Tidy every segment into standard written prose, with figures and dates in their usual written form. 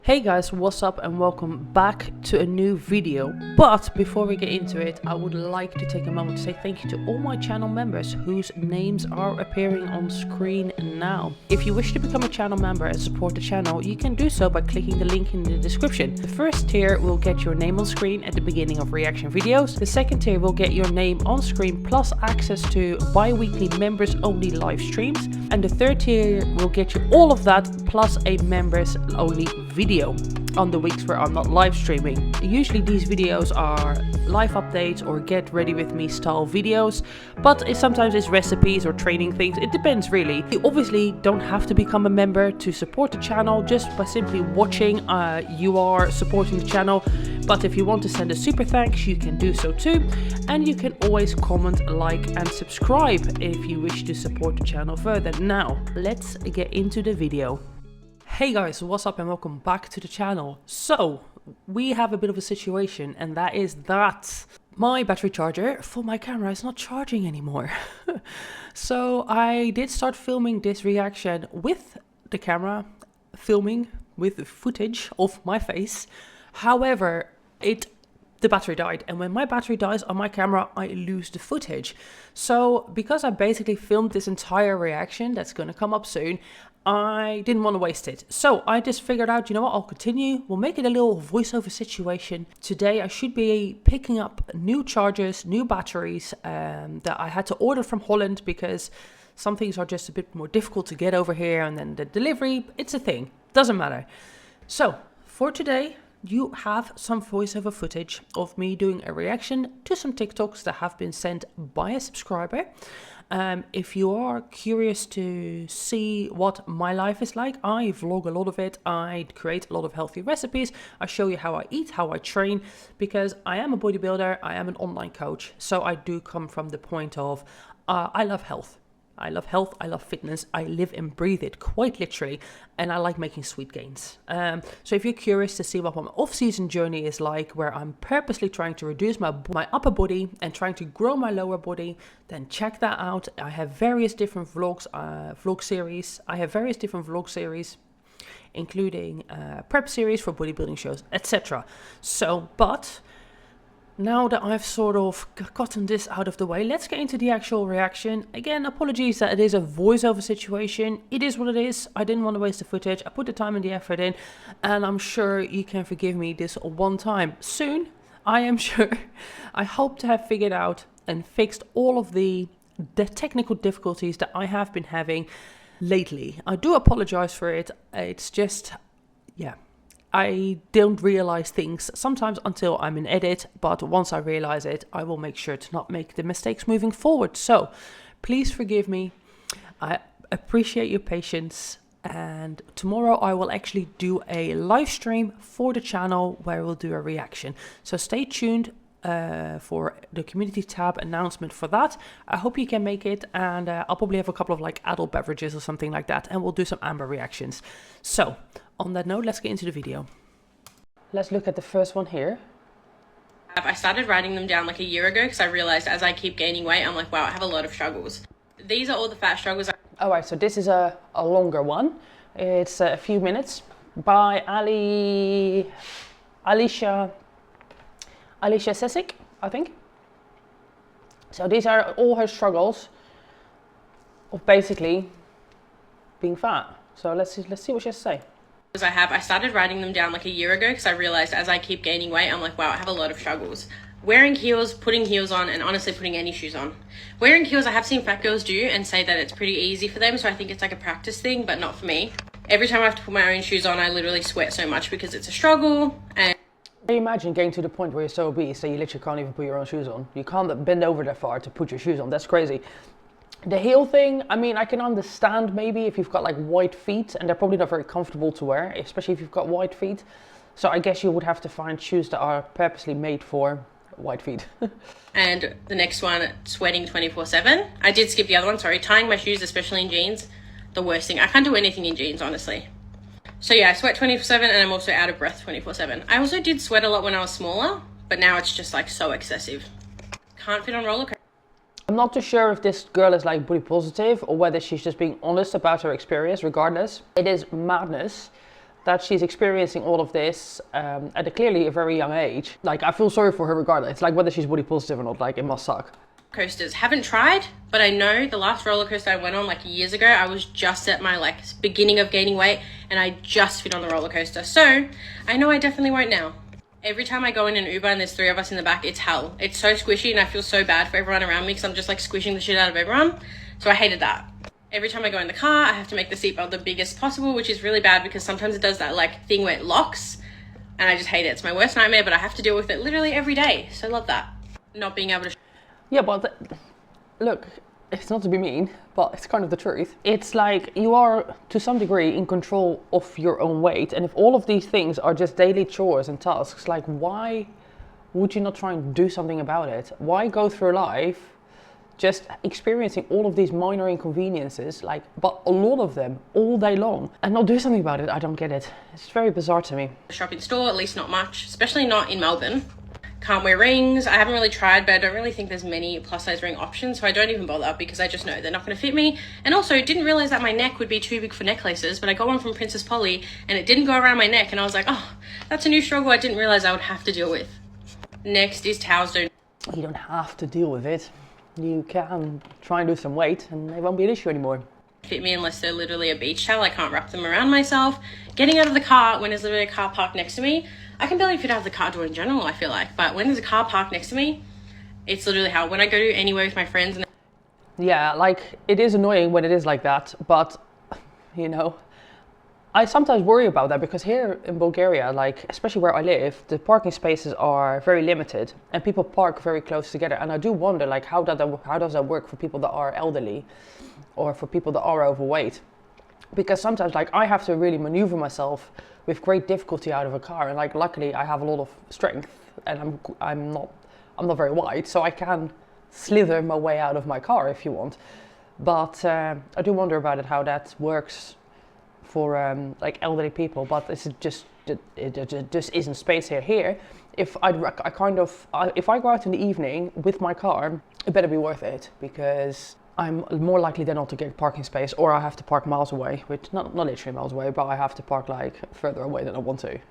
Hey guys, what's up and welcome back to a new video. But before we get into it, I would like to take a moment to say thank you to all my channel members whose names are appearing on screen now. If you wish to become a channel member and support the channel, you can do so by clicking the link in the description. The first tier will get your name on screen at the beginning of reaction videos. The second tier will get your name on screen plus access to bi-weekly members only live streams. And the third tier will get you all of that plus a members only video on the weeks where I'm not live streaming. Usually these videos are live updates or get ready with me style videos, but sometimes it's recipes or training things. It depends really. You obviously don't have to become a member to support the channel. Just by simply watching, you are supporting the channel. But if you want to send a super thanks, you can do so too. And you can always comment, like and subscribe if you wish to support the channel further. Now, let's get into the video. Hey guys, what's up and welcome back to the channel. So, we have a bit of a situation, and that is that my battery charger for my camera is not charging anymore. So I did start filming this reaction with the camera, filming with footage of my face. However, the battery died, and when my battery dies on my camera, I lose the footage. So because I basically filmed this entire reaction that's going to come up soon, I didn't want to waste it. So I just figured out, you know what, I'll continue. We'll make it a little voiceover situation. Today I should be picking up new chargers, new batteries that I had to order from Holland because some things are just a bit more difficult to get over here, and then the delivery, it's a thing. Doesn't matter. So for today, you have some voiceover footage of me doing a reaction to some TikToks that have been sent by a subscriber. If you are curious to see what my life is like, I vlog a lot of it. I create a lot of healthy recipes. I show you how I eat, how I train, because I am a bodybuilder. I am an online coach. So I do come from the point of I love health. I love health, I love fitness, I live and breathe it, quite literally, and I like making sweet gains. So if you're curious to see what my off-season journey is like, where I'm purposely trying to reduce my upper body and trying to grow my lower body, then check that out. I have various different vlog series, including prep series for bodybuilding shows, etc. So, but now that I've sort of gotten this out of the way, let's get into the actual reaction. Again, apologies that it is a voiceover situation. It is what it is. I didn't want to waste the footage. I put the time and the effort in, and I'm sure you can forgive me this one time. Soon, I am sure. I hope to have figured out and fixed all of the technical difficulties that I have been having lately. I do apologize for it. It's just, yeah. I don't realize things sometimes until I'm in edit, but once I realize it, I will make sure to not make the mistakes moving forward. So please forgive me. I appreciate your patience. And tomorrow I will actually do a live stream for the channel where we'll do a reaction. So stay tuned for the community tab announcement for that. I hope you can make it, and I'll probably have a couple of like adult beverages or something like that, and we'll do some amber reactions. So on that note, let's get into the video. Let's look at the first one here. I started writing them down like a year ago because I realized as I keep gaining weight, I'm like, wow, I have a lot of struggles. These are all the fat struggles. All right, so this is a longer one. It's a few minutes by Alicia Sessick, I think. So these are all her struggles of basically being fat. So let's see what she has to say. I started writing them down like a year ago because I realized as I keep gaining weight, I'm like, wow, I have a lot of struggles. Wearing heels, putting heels on, and honestly putting any shoes on. Wearing heels, I have seen fat girls do and say that it's pretty easy for them, so I think it's like a practice thing, but not for me. Every time I have to put my own shoes on, I literally sweat so much because it's a struggle. And can you imagine getting to the point where you're so obese that you literally can't even put your own shoes on? You can't bend over that far to put your shoes on. That's crazy. The heel thing, I mean, I can understand maybe if you've got like white feet, and they're probably not very comfortable to wear, especially if you've got white feet. So I guess you would have to find shoes that are purposely made for white feet. And the next one, sweating 24/7. I did skip the other one, sorry. Tying my shoes, especially in jeans, the worst thing. I can't do anything in jeans, honestly. So yeah, I sweat 24/7, and I'm also out of breath 24/7. I also did sweat a lot when I was smaller, but now it's just like so excessive. Can't fit on roller coasters. I'm not too sure if this girl is like body positive or whether she's just being honest about her experience. Regardless, it is madness that she's experiencing all of this at clearly a very young age. Like, I feel sorry for her regardless. Like, whether she's body positive or not, like, it must suck. Coasters. Haven't tried, but I know the last roller coaster I went on like years ago, I was just at my like beginning of gaining weight and I just fit on the roller coaster. So I know I definitely won't now. Every time I go in an Uber and there's 3 of us in the back, it's hell. It's so squishy and I feel so bad for everyone around me because I'm just like squishing the shit out of everyone. So I hated that. Every time I go in the car, I have to make the seatbelt the biggest possible, which is really bad because sometimes it does that like thing where it locks and I just hate it. It's my worst nightmare, but I have to deal with it literally every day. So I love that. Not being able to... Yeah, but look, it's not to be mean, but it's kind of the truth. It's like you are, to some degree, in control of your own weight. And if all of these things are just daily chores and tasks, like why would you not try and do something about it? Why go through life just experiencing all of these minor inconveniences, like, but a lot of them all day long, and not do something about it? I don't get it. It's very bizarre to me. Shop in store, at least not much, especially not in Melbourne. Can't wear rings. I haven't really tried, but I don't really think there's many plus size ring options, so I don't even bother because I just know they're not going to fit me. And also didn't realize that my neck would be too big for necklaces, but I got one from Princess Polly and it didn't go around my neck, and I was like, oh, that's a new struggle I didn't realize I would have to deal with. Next is towels. You don't have to deal with it. You can try and lose some weight and they won't be an issue anymore. Fit me unless they're literally a beach towel. I can't wrap them around myself. Getting out of the car when there's literally a car parked next to me, I can barely fit out of the car door in general, I feel like. But when there's a car parked next to me, it's literally hell. When I go to anywhere with my friends and... Yeah, like, it is annoying when it is like that, but, you know, I sometimes worry about that because here in Bulgaria, like, especially where I live, the parking spaces are very limited and people park very close together. And I do wonder, like, how does that work for people that are elderly or for people that are overweight? Because sometimes, like, I have to really maneuver myself with great difficulty out of a car, and like, luckily I have a lot of strength and I'm not very wide, so I can slither my way out of my car if you want. But I do wonder about it, how that works for like elderly people. But it just isn't space here. If I go out in the evening with my car, it better be worth it, because I'm more likely than not to get parking space, or I have to park miles away, which not literally miles away, but I have to park like further away than I want to. When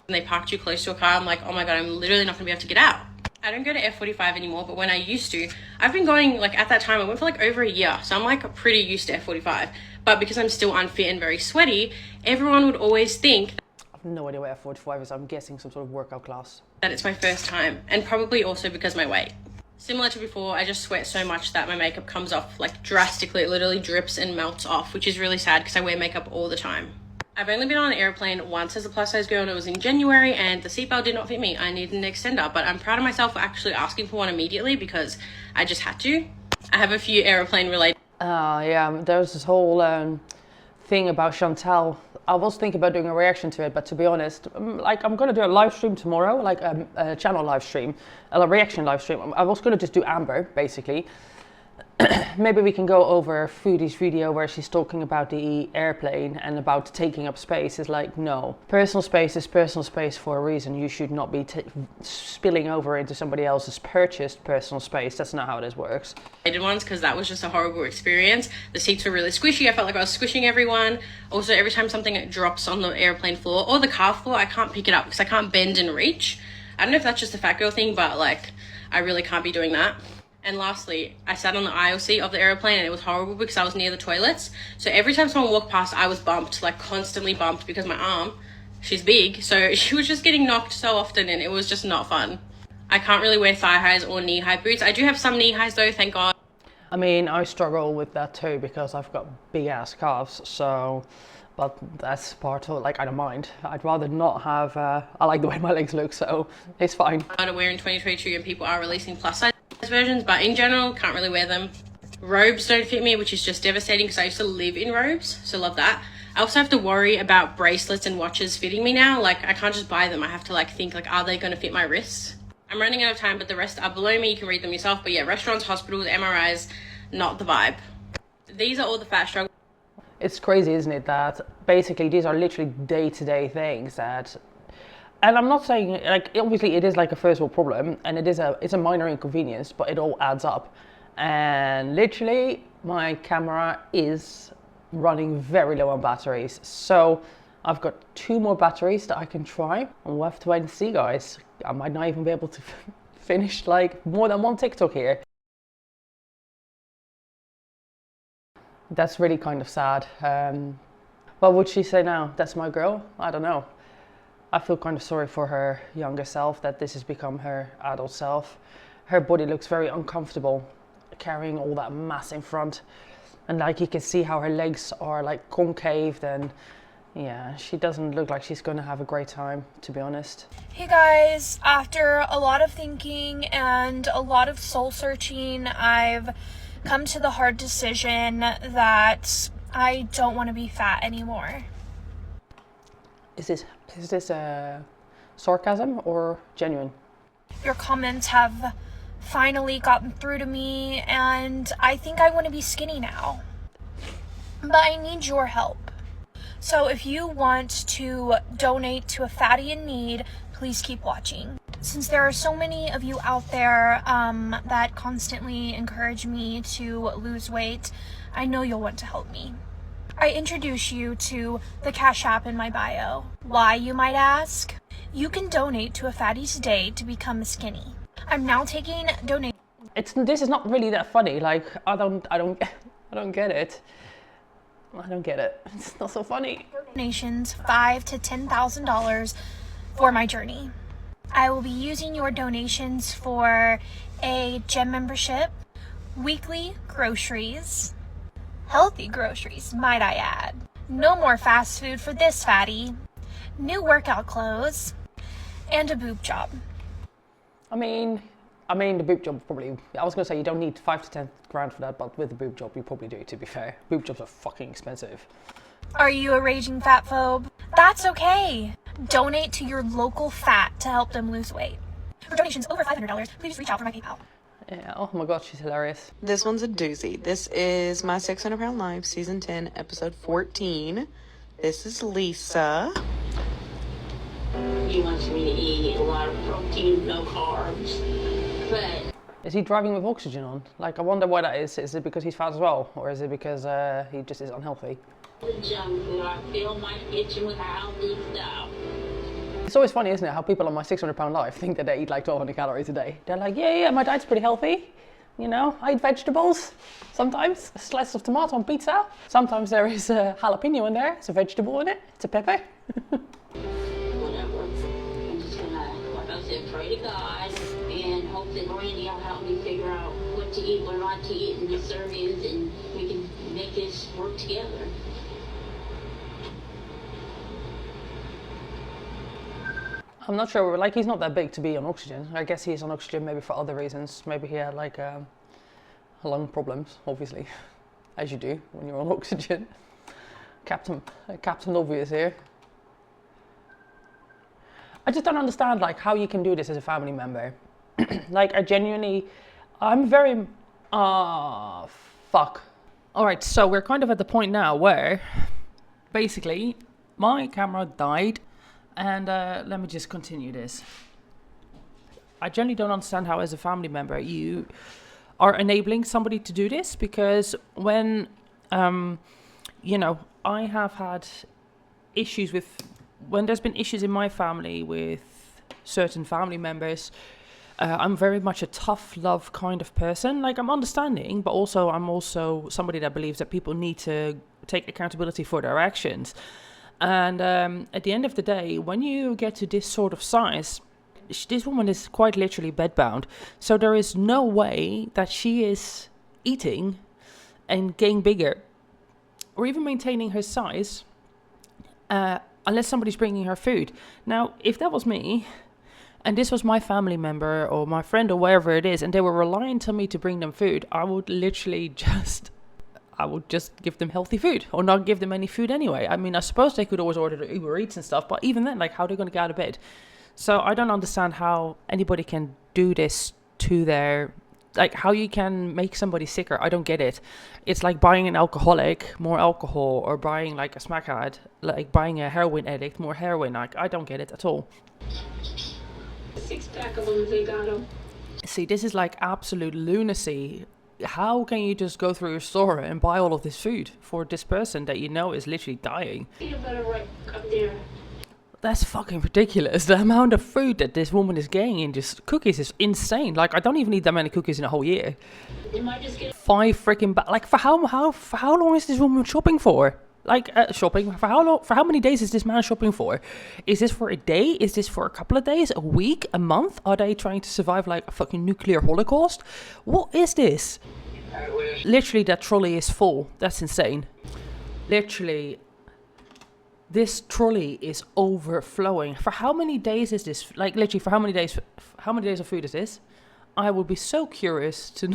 they park too close to a car, I'm like, oh my God, I'm literally not gonna be able to get out. I don't go to F45 anymore, but when I used to, I've been going, like, at that time, I went for like over a year, so I'm like pretty used to F45. But because I'm still unfit and very sweaty, everyone would always think... I have no idea what F45 is. I'm guessing some sort of workout class. ...that it's my first time, and probably also because of my weight. Similar to before, I just sweat so much that my makeup comes off like drastically. It literally drips and melts off, which is really sad because I wear makeup all the time. I've only been on an airplane once as a plus size girl, and it was in January, and the seatbelt did not fit me. I needed an extender, but I'm proud of myself for actually asking for one immediately because I just had to. I have a few airplane related... yeah, there's this whole thing about Chantal. I was thinking about doing a reaction to it, but to be honest, like, I'm going to do a live stream tomorrow, like a channel live stream, a reaction live stream. I was going to just do Amber, basically. Maybe we can go over Foodie's video where she's talking about the airplane and about taking up space. It's like, no. Personal space is personal space for a reason. You should not be spilling over into somebody else's purchased personal space. That's not how this works. I did once because that was just a horrible experience. The seats were really squishy. I felt like I was squishing everyone. Also, every time something drops on the airplane floor or the car floor, I can't pick it up because I can't bend and reach. I don't know if that's just a fat girl thing, but like, I really can't be doing that. And lastly, I sat on the aisle seat of the airplane and it was horrible because I was near the toilets. So every time someone walked past, I was bumped, like constantly bumped, because my arm, she's big. So she was just getting knocked so often and it was just not fun. I can't really wear thigh highs or knee high boots. I do have some knee highs though, thank God. I mean, I struggle with that too because I've got big ass calves, so, but that's part of, like, I don't mind. I'd rather not have, I like the way my legs look, so it's fine. I'm wearing 2022 and people are releasing plus size versions, but in general, can't really wear them. Robes don't fit me, which is just devastating because I used to live in robes, so love that. I also have to worry about bracelets and watches fitting me now. Like, I can't just buy them. I have to like think, like, are they going to fit my wrists? I'm running out of time, but the rest are below me. You can read them yourself. But yeah, restaurants, hospitals, MRIs, not the vibe. These are all the fat struggles. It's crazy, isn't it, that basically these are literally day-to-day things that, and I'm not saying, like, obviously it is like a first world problem and it's a minor inconvenience, but it all adds up. And literally my camera is running very low on batteries, so I've got 2 more batteries that I can try, and we'll have to wait and see, guys. I might not even be able to finish like more than 1 TikTok here. That's really kind of sad. What would she say now? That's my girl? I don't know. I feel kind of sorry for her younger self, that this has become her adult self. Her body looks very uncomfortable, carrying all that mass in front. And like you can see how her legs are like concave, and yeah, she doesn't look like she's gonna have a great time, to be honest. Hey guys, after a lot of thinking and a lot of soul searching, I've come to the hard decision that I don't want to be fat anymore. Is this sarcasm or genuine? Your comments have finally gotten through to me, and I think I want to be skinny now. But I need your help. So if you want to donate to a fatty in need, please keep watching. Since there are so many of you out there that constantly encourage me to lose weight, I know you'll want to help me. I introduce you to the Cash App in my bio. Why, you might ask? You can donate to a fatty today to become skinny. I'm now taking donations. This is not really that funny. Like I don't get it. I don't get it. It's not so funny. Donations $5,000 to $10,000 for my journey. I will be using your donations for a gym membership, weekly groceries, healthy groceries, might I add. No more fast food for this fatty, new workout clothes, and a boob job. I mean the boob job probably, I was gonna say you don't need 5 to 10 grand for that, but with the boob job you probably do, to be fair. Boob jobs are fucking expensive. Are you a raging fatphobe? That's okay. Donate to your local fat to help them lose weight. For donations over $500, please reach out for my PayPal. Yeah, oh my god, she's hilarious. This one's a doozy. This is My 600 Pound Life, Season 10, Episode 14. This is Lisa. He wants me to eat a lot of protein, no carbs, but... Is he driving with oxygen on? Like, I wonder why that is. Is it because he's fat as well? Or is it because he just is unhealthy? The junk food, I fill my kitchen with healthy stuff. It's always funny, isn't it, how people on My 600 Pound Life think that they eat like 1,200 calories a day. They're like, yeah, my diet's pretty healthy. You know, I eat vegetables. Sometimes a slice of tomato on pizza. Sometimes there is a jalapeno in there. It's a vegetable in it. It's a pepper. Whatever. I'm just gonna, like I said, pray to God and hope that Randy will help me figure out what to eat, what not to eat, and the servings, and we can make this work together. I'm not sure, like he's not that big to be on oxygen. I guess he's on oxygen maybe for other reasons. Maybe he had like lung problems, obviously, as you do when you're on oxygen. Captain Obvious here. I just don't understand like how you can do this as a family member. Like I'm very, fuck. All right, so we're kind of at the point now where basically my camera died. And let me just continue this. I generally don't understand how, as a family member, you are enabling somebody to do this, because when, I have had issues when there's been issues in my family with certain family members, I'm very much a tough love kind of person. Like, I'm understanding, but also I'm also somebody that believes that people need to take accountability for their actions. And at the end of the day, when you get to this sort of size, this woman is quite literally bedbound. So there is no way that she is eating and getting bigger or even maintaining her size unless somebody's bringing her food. Now, if that was me and this was my family member or my friend or wherever it is, and they were reliant on me to bring them food, I would literally just give them healthy food or not give them any food anyway. I mean, I suppose they could always order the Uber Eats and stuff, but even then, like, how are they going to get out of bed? So I don't understand how anybody can do this to their, like, how you can make somebody sicker. I don't get it. It's like buying an alcoholic more alcohol, or buying like a smackhead, like buying a heroin addict more heroin. Like, I don't get it at all. 6-pack of them, they got them. See, this is like absolute lunacy how can you just go through your store and buy all of this food for this person that you know is literally dying? Peanut butter right up there. That's fucking ridiculous. The amount of food that this woman is getting in just cookies is insane. Like, I don't even eat that many cookies in a whole year. Am I just getting 5 freaking like, for how long is this woman shopping for? Like, shopping for how long? For how many days is this man shopping for? Is this for a day? Is this for a couple of days? A week? A month? Are they trying to survive like a fucking nuclear holocaust? What is this? Literally, that trolley is full. That's insane. Literally, this trolley is overflowing. For how many days is this? Like, literally, for how many days? How many days of food is this? I would be so curious to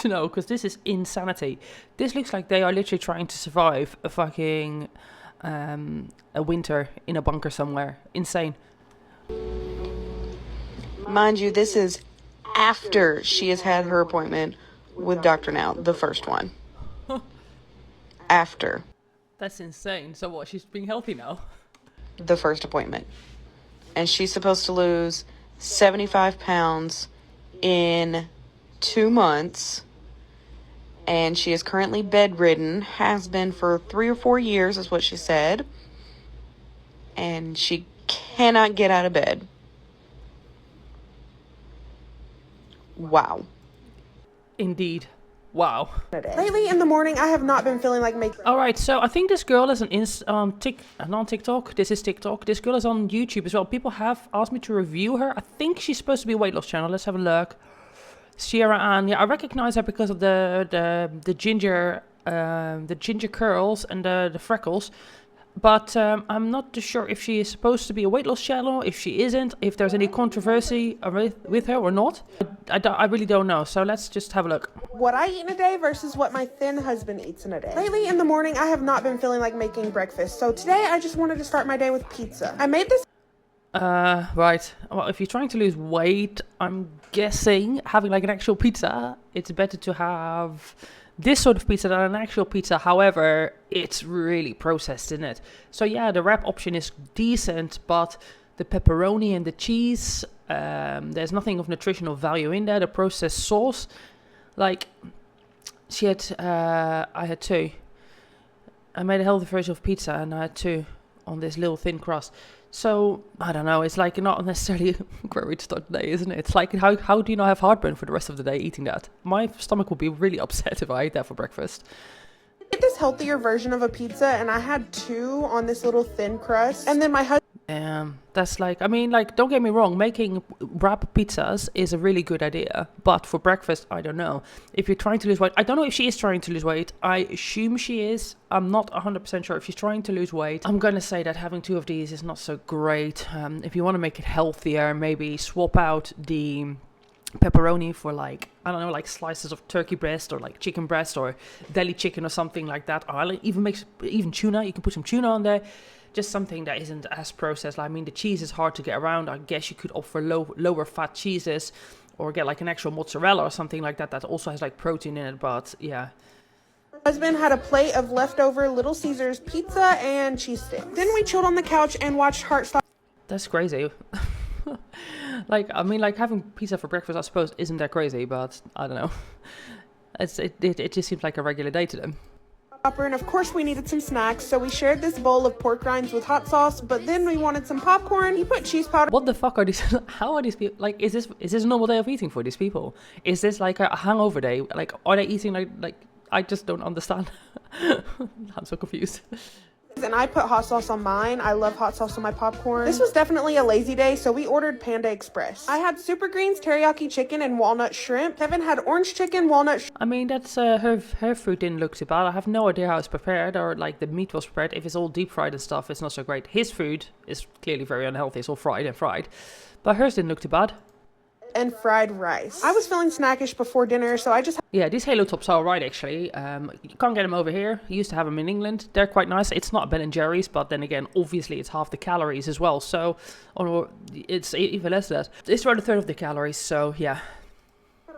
know, because this is insanity. This looks like they are literally trying to survive a fucking a winter in a bunker somewhere. Insane. Mind you, this is after she has had her appointment with Dr. Now, the first one. After That's insane. So what? She's being healthy now? the first appointment. And she's supposed to lose 75 pounds in 2 months. And she is currently bedridden, has been for 3 or 4 years, is what she said. And she cannot get out of bed. Wow. Indeed. Wow. Lately in the morning, I have not been feeling like making. All right, so I think this girl is on TikTok. This is TikTok. This girl is on YouTube as well. People have asked me to review her. I think she's supposed to be a weight loss channel. Let's have a look. Sierra Ann. Yeah, I recognize her because of the ginger curls and the freckles. But I'm not too sure if she is supposed to be a weight loss channel, if she isn't, if there's any controversy with her or not. I really don't know. So let's just have a look. What I eat in a day versus what my thin husband eats in a day. Lately in the morning, I have not been feeling like making breakfast. So today, I just wanted to start my day with pizza. I made this. Right. Well, if you're trying to lose weight, I'm guessing having like an actual pizza, it's better to have this sort of pizza than an actual pizza. However, it's really processed, isn't it? So yeah, the wrap option is decent, but the pepperoni and the cheese, there's nothing of nutritional value in there. The processed sauce, like I had 2. I made a healthy version of pizza and I had 2 on this little thin crust. So, I don't know, it's like not necessarily a great way to start the day, isn't it? It's like, how do you not have heartburn for the rest of the day eating that? My stomach would be really upset if I ate that for breakfast. Get this healthier version of a pizza, and I had 2 on this little thin crust. And then my husband. That's like, I mean, like, don't get me wrong, making wrap pizzas is a really good idea, but for breakfast, I don't know. If you're trying to lose weight, I don't know if she is trying to lose weight. I assume she is. I'm not 100% sure if she's trying to lose weight. I'm gonna say that having 2 of these is not so great. If you want to make it healthier, maybe swap out the pepperoni for like, I don't know, like slices of turkey breast or like chicken breast or deli chicken or something like that. Or even tuna. You can put some tuna on there. Just something that isn't as processed. I mean, the cheese is hard to get around. I guess you could opt for lower fat cheeses or get like an actual mozzarella or something like that that also has like protein in it. But yeah. Husband had a plate of leftover Little Caesars pizza and cheese sticks. Then we chilled on the couch and watched Heartstop. That's crazy. Like, I mean, like having pizza for breakfast, I suppose, isn't that crazy, but I don't know. It just seems like a regular day to them. And of course we needed some snacks, so we shared this bowl of pork rinds with hot sauce, but then we wanted some popcorn. He put cheese powder. What the fuck are these? How are these people? Like, is this a normal day of eating for these people? Is this like a hangover day? Like, are they eating like I just don't understand. I'm so confused. And I put hot sauce on mine. I love hot sauce on my popcorn. This was definitely a lazy day, so we ordered Panda Express. I had super greens, teriyaki chicken, and walnut shrimp. Kevin had orange chicken, walnut I mean, that's her food didn't look too bad. I have no idea how it's prepared or like the meat was prepared. If it's all deep fried and stuff, it's not so great. His food is clearly very unhealthy. It's all fried and fried. But hers didn't look too bad. And fried rice. I was feeling snackish before dinner, so I just... Yeah, these Halo tops are alright, actually. You can't get them over here. You used to have them in England. They're quite nice. It's not Ben & Jerry's, but then again, obviously it's half the calories as well. So, or it's even less than that. It's around a third of the calories, so yeah.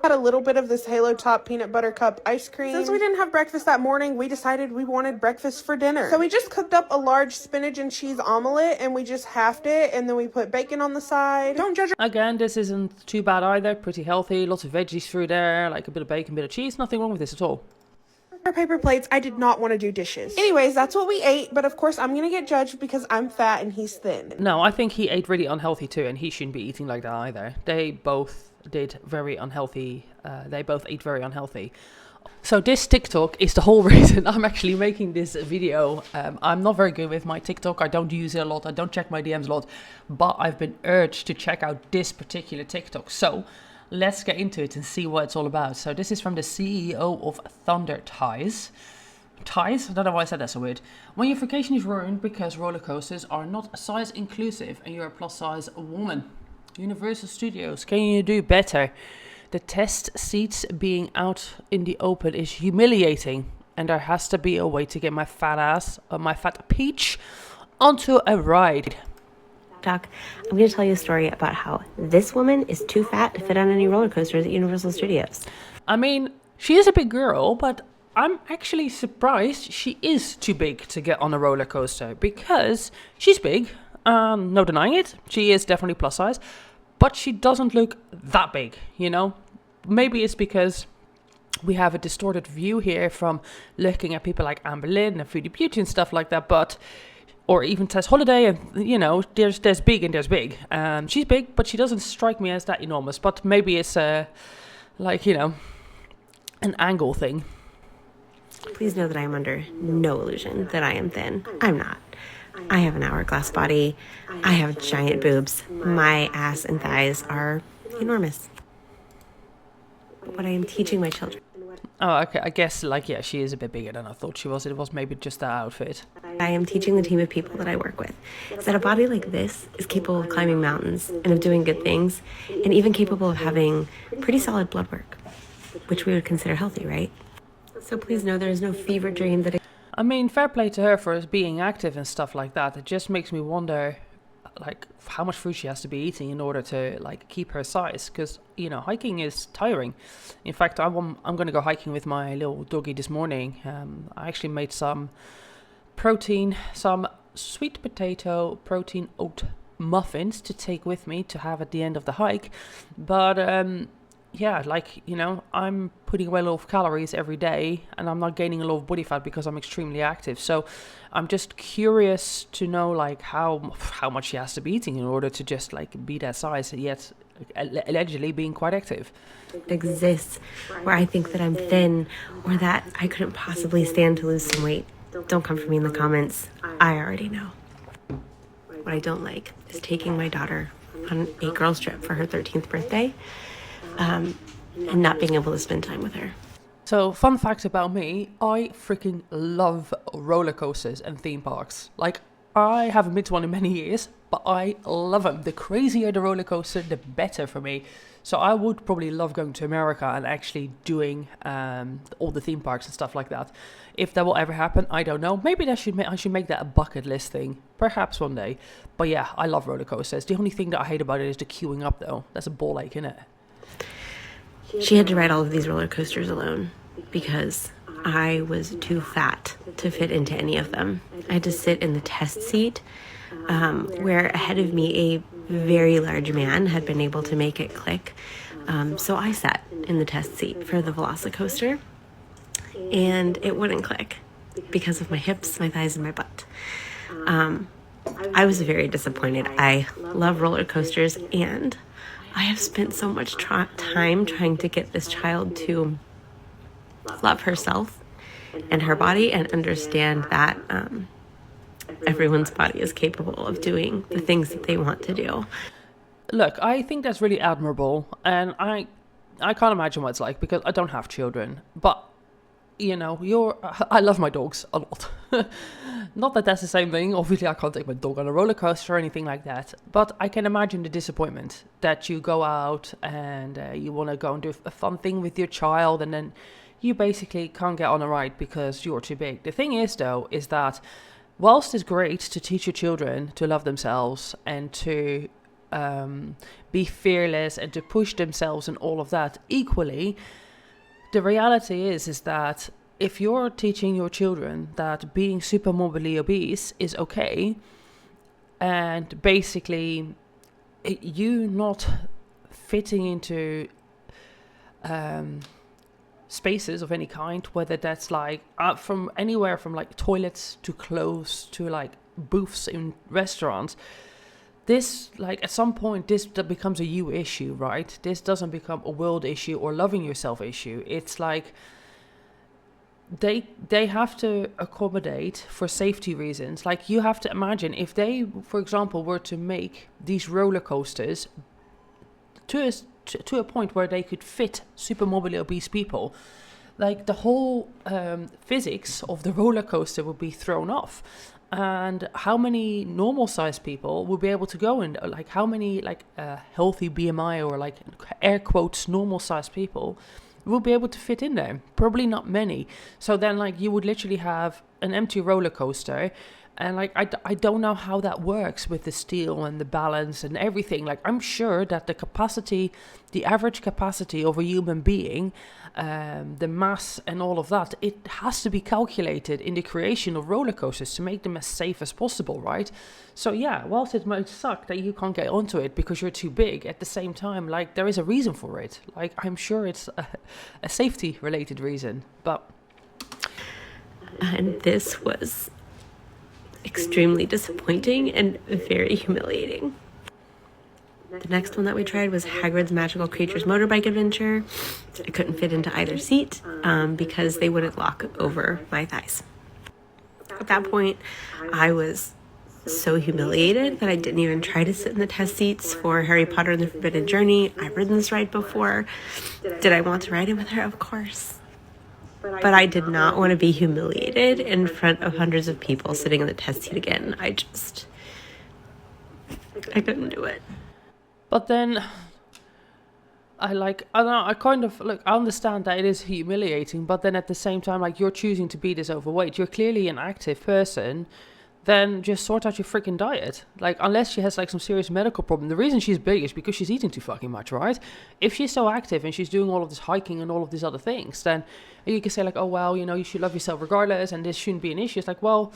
Had a little bit of this Halo Top peanut butter cup ice cream. Since we didn't have breakfast that morning, we decided we wanted breakfast for dinner. So we just cooked up a large spinach and cheese omelet, and we just halved it, and then we put bacon on the side. Don't judge. Again, this isn't too bad either. Pretty healthy. Lots of veggies through there, like a bit of bacon, bit of cheese. Nothing wrong with this at all. Our paper plates. I did not want to do dishes. Anyways, that's what we ate, but of course I'm gonna get judged because I'm fat and he's thin. No, I think he ate really unhealthy too, and he shouldn't be eating like that either. They both did very unhealthy. They both ate very unhealthy. So this TikTok is the whole reason I'm actually making this video. I'm not very good with my TikTok. I don't use it a lot. I don't check my DMs a lot, but I've been urged to check out this particular TikTok. So let's get into it and see what it's all about. So this is from the CEO of Thunder Ties. Ties? I don't know why I said that so weird. When your vacation is ruined because roller coasters are not size inclusive and you're a plus size woman. Universal Studios, can you do better? The test seats being out in the open is humiliating, and there has to be a way to get my fat ass, my fat peach, onto a ride. Doc, I'm going to tell you a story about how this woman is too fat to fit on any roller coasters at Universal Studios. I mean, she is a big girl, but I'm actually surprised she is too big to get on a roller coaster, because she's big. No denying it. She is definitely plus size, but she doesn't look that big, you know? Maybe it's because we have a distorted view here from looking at people like Amber Lynn and Foodie Beauty and stuff like that, but, or even Tess Holiday, and, you know, there's big and there's big. She's big, but she doesn't strike me as that enormous, but maybe it's, like, you know, an angle thing. Please know that I am under no illusion that I am thin. I'm not. I have an hourglass body. I have giant boobs. My ass and thighs are enormous. But what I am teaching my children. Oh, okay. I guess, like, yeah, she is a bit bigger than I thought she was. It was maybe just that outfit. I am teaching the team of people that I work with is that a body like this is capable of climbing mountains and of doing good things, and even capable of having pretty solid blood work, which we would consider healthy, right? So please know there is no fever dream that I mean, fair play to her for being active and stuff like that. It just makes me wonder, like, how much food she has to be eating in order to, like, keep her size. Because, you know, hiking is tiring. In fact, I'm going to go hiking with my little doggy this morning. I actually made some sweet potato protein oat muffins to take with me to have at the end of the hike. But, yeah, like, you know, I'm putting away a lot of calories every day and I'm not gaining a lot of body fat because I'm extremely active. So I'm just curious to know, like, how much she has to be eating in order to just, like, be that size, yet allegedly being quite active. Exists where I think that I'm thin or that I couldn't possibly stand to lose some weight. Don't come for me in the comments. I already know. What I don't like is taking my daughter on a girls' trip for her 13th birthday. And not being able to spend time with her. So, fun fact about me, I freaking love roller coasters and theme parks. Like, I haven't been to one in many years, but I love them. The crazier the roller coaster, the better for me. So I would probably love going to America and actually doing all the theme parks and stuff like that. If that will ever happen, I don't know. Maybe I should make that a bucket list thing. Perhaps one day. But yeah, I love roller coasters. The only thing that I hate about it is the queuing up, though. That's a ball ache, isn't it? She had to ride all of these roller coasters alone because I was too fat to fit into any of them. I had to sit in the test seat where ahead of me a very large man had been able to make it click. So I sat in the test seat for the Velocicoaster and it wouldn't click because of my hips, my thighs, and my butt. I was very disappointed. I love roller coasters and I have spent so much time trying to get this child to love herself and her body and understand that everyone's body is capable of doing the things that they want to do. Look, I think that's really admirable, and I can't imagine what it's like because I don't have children, but you know, I love my dogs a lot. Not that that's the same thing. Obviously, I can't take my dog on a roller coaster or anything like that. But I can imagine the disappointment that you go out and you want to go and do a fun thing with your child, and then you basically can't get on a ride because you're too big. The thing is, though, is that whilst it's great to teach your children to love themselves and to be fearless and to push themselves and all of that. Equally, the reality is that if you're teaching your children that being super morbidly obese is okay, and basically you not fitting into spaces of any kind, whether that's like from anywhere from like toilets to clothes to like booths in restaurants, this, like, at some point this becomes a you issue, right? This doesn't become a world issue or loving yourself issue. It's like they have to accommodate for safety reasons. Like, you have to imagine if they, for example, were to make these roller coasters to a point where they could fit super morbidly obese people, like the whole physics of the roller coaster would be thrown off. And how many normal sized people will be able to go in, like how many like healthy BMI or like air quotes normal sized people will be able to fit in there? Probably not many. So then like you would literally have an empty roller coaster. And like I don't know how that works with the steel and the balance and everything. Like, I'm sure that the average capacity of a human being, the mass and all of that, it has to be calculated in the creation of roller coasters to make them as safe as possible, right? So yeah, whilst it might suck that you can't get onto it because you're too big, at the same time, like, there is a reason for it. Like, I'm sure it's a safety related reason, but. And this was extremely disappointing and very humiliating. The next one that we tried was Hagrid's Magical Creatures Motorbike Adventure. I couldn't fit into either seat because they wouldn't lock over my thighs. At that point, I was so humiliated that I didn't even try to sit in the test seats for Harry Potter and the Forbidden Journey. I've ridden this ride before. Did I want to ride it with her? Of course. But I did not want to be humiliated in front of hundreds of people sitting in the test seat again. I couldn't do it. But then I understand that it is humiliating, but then at the same time, like, you're choosing to be this overweight. You're clearly an active person. Then just sort out your freaking diet. Like, unless she has like some serious medical problem. The reason she's big is because she's eating too fucking much, right? If she's so active and she's doing all of this hiking and all of these other things, then you can say like, oh, well, you know, you should love yourself regardless and this shouldn't be an issue. It's like, well,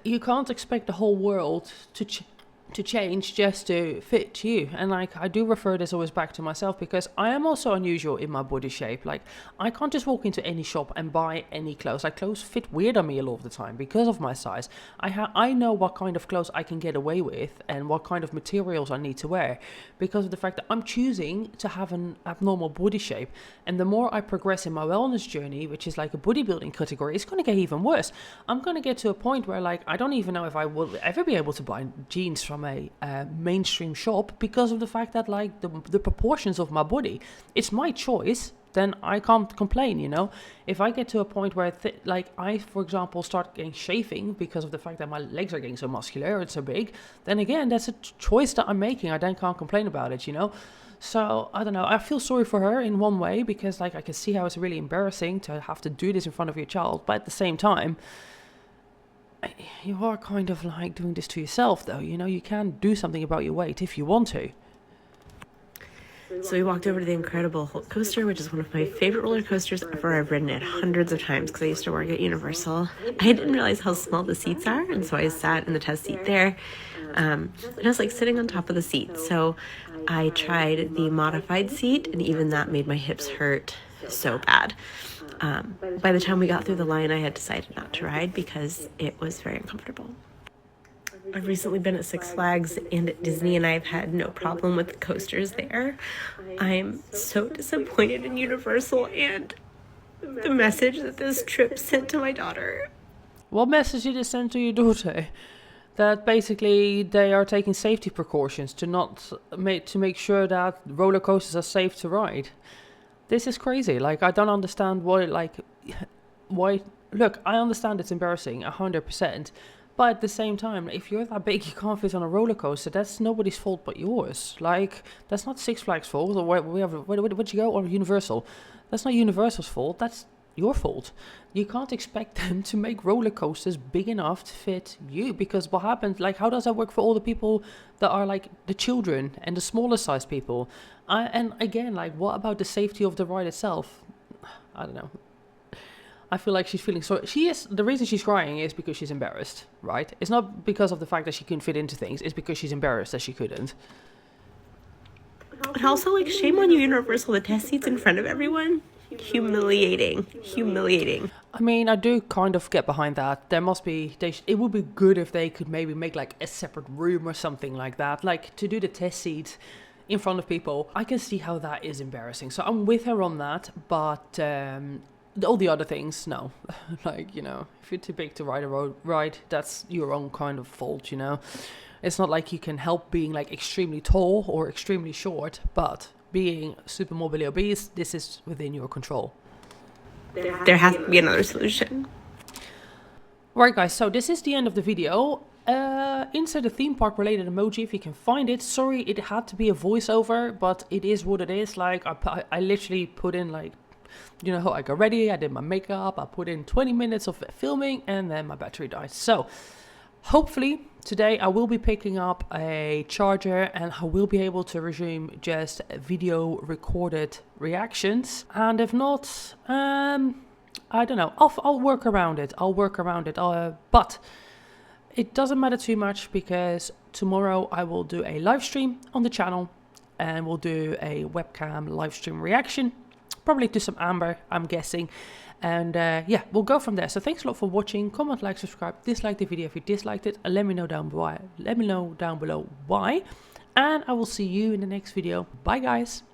you can't expect the whole world to change just to fit you. And like, I do refer this always back to myself because I am also unusual in my body shape. Like, I can't just walk into any shop and buy any clothes. Like, clothes fit weird on me a lot of the time because of my size. I know what kind of clothes I can get away with and what kind of materials I need to wear because of the fact that I'm choosing to have an abnormal body shape. And the more I progress in my wellness journey, which is like a bodybuilding category, it's going to get even worse. I'm going to get to a point where like, I don't even know if I will ever be able to buy jeans from a mainstream shop because of the fact that like the proportions of my body, it's my choice, then I can't complain, you know. If I get to a point where like I, for example, start getting chafing because of the fact that my legs are getting so muscular and so big, then again, that's a choice that I'm making. I then can't complain about it, you know. So I don't know, I feel sorry for her in one way because like I can see how it's really embarrassing to have to do this in front of your child, but at the same time, you are kind of like doing this to yourself though, you know. You can do something about your weight if you want to. So we walked over to the Incredible Hulk coaster, which is one of my favorite roller coasters ever. I've ridden it hundreds of times because I used to work at Universal. I didn't realize how small the seats are, and so I sat in the test seat there. And I was like sitting on top of the seat. So I tried the modified seat, and even that made my hips hurt so bad. By the time we got through the line, I had decided not to ride because it was very uncomfortable. I've recently been at Six Flags and at Disney, and I've had no problem with the coasters there. I'm so disappointed in Universal and the message that this trip sent to my daughter. What message did it send to your daughter? That basically they are taking safety precautions to make sure that roller coasters are safe to ride. This is crazy. Like, I don't understand why. Look, I understand it's embarrassing 100%. But at the same time, if you're that big, you can't fit on a roller coaster. That's nobody's fault but yours. Like, that's not Six Flags' fault. Or where'd you go? Or Universal. That's not Universal's fault. That's your fault. You can't expect them to make roller coasters big enough to fit you, because what happens, like, how does that work for all the people that are like the children and the smaller size people? And again, like, what about the safety of the ride itself? I don't know. I feel like she's feeling so. The reason she's crying is because she's embarrassed, right? It's not because of the fact that she couldn't fit into things. It's because she's embarrassed that she couldn't. And also, like, shame on you, Universal. The test seats in front of everyone. Humiliating. I mean, I do kind of get behind that. There must be. It would be good if they could maybe make like a separate room or something like that, like to do the test seats in front of people. I can see how that is embarrassing. So I'm with her on that, but. All the other things, no. Like, you know, if you're too big to ride a ride, that's your own kind of fault, you know. It's not like you can help being like extremely tall or extremely short, but being super morbidly obese, this is within your control. There has to be another solution. Right, guys, so this is the end of the video. Insert a theme park related emoji if you can find it. Sorry, it had to be a voiceover, but it is what it is. Like, I literally put in like, you know, I got ready, I did my makeup, I put in 20 minutes of filming, and then my battery died. So hopefully today I will be picking up a charger and I will be able to resume just video recorded reactions. And if not, I don't know, I'll work around it. But it doesn't matter too much, because tomorrow I will do a live stream on the channel and we'll do a webcam live stream reaction. Probably to some Amber, I'm guessing. And yeah, we'll go from there. So thanks a lot for watching. Comment, like, subscribe, dislike the video if you disliked it, and let me know down below why. And I will see you in the next video. Bye, guys.